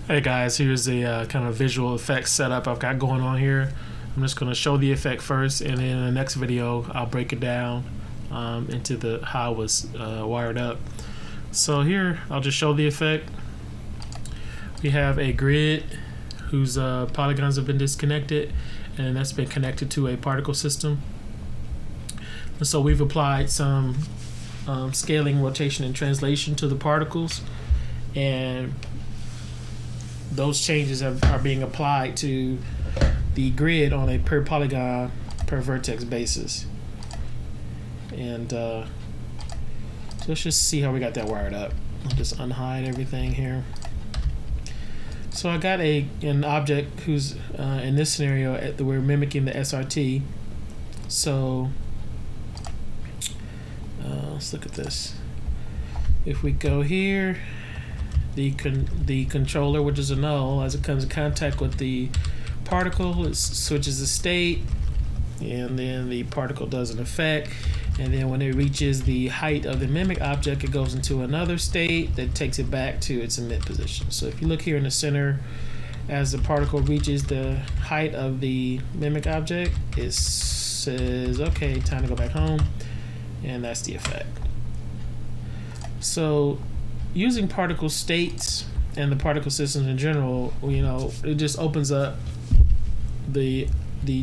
Hey guys, here's a kind of visual effects setup I've got going on here. I'm just going to show the effect first, and then in the next video I'll break it down into the how it was wired up. So here I'll just show the effect. We have a grid whose polygons have been disconnected, and that's been connected to a particle system. And so we've applied some scaling, rotation, and translation to the particles, and those changes are being applied to the grid on a per polygon per vertex basis. And so let's just see how we got that wired up. I'll just unhide everything here. So I got an object who's in this scenario we're mimicking the SRT. So let's look at this. If we go here, the controller, which is a null, as it comes in contact with the particle, it switches the state, and then the particle does an effect, and then when it reaches the height of the mimic object, it goes into another state that takes it back to its emit position. So if you look here in the center, as the particle reaches the height of the mimic object, it says, okay, time to go back home, and that's the effect. So using particle states and the particle systems in general, it just opens up the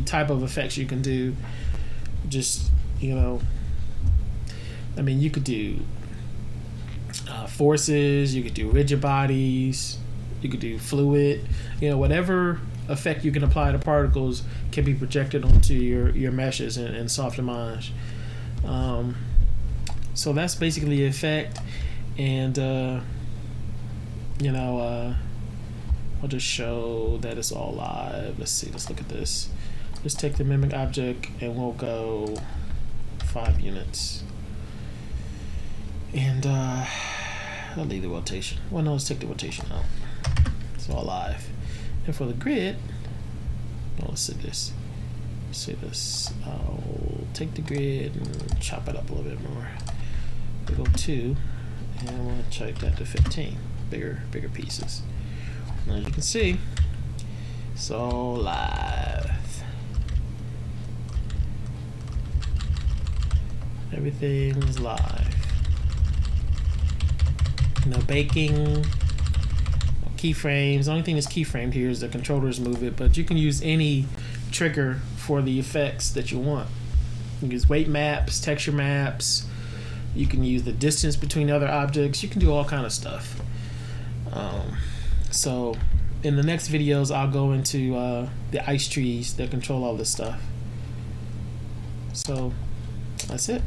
type of effects you can do. Just, I mean, you could do forces, you could do rigid bodies, you could do fluid, whatever effect you can apply to particles can be projected onto your meshes in Softimage. So that's basically the effect. And I'll just show that it's all live. Let's look at this. Let's take the mimic object and we'll go 5 units. And I'll leave the rotation. Well, no, let's take the rotation out. It's all live. And for the grid, let's see this. I'll take the grid and chop it up a little bit more. We'll go 2. And I want to check that to 15, bigger pieces. And as you can see, it's all live. Everything's live. No baking, no keyframes. The only thing that's keyframed here is the controllers move it, but you can use any trigger for the effects that you want. You can use weight maps, texture maps. You can use the distance between other objects. You can do all kind of stuff. So in the next videos, I'll go into the ice trees that control all this stuff. So that's it.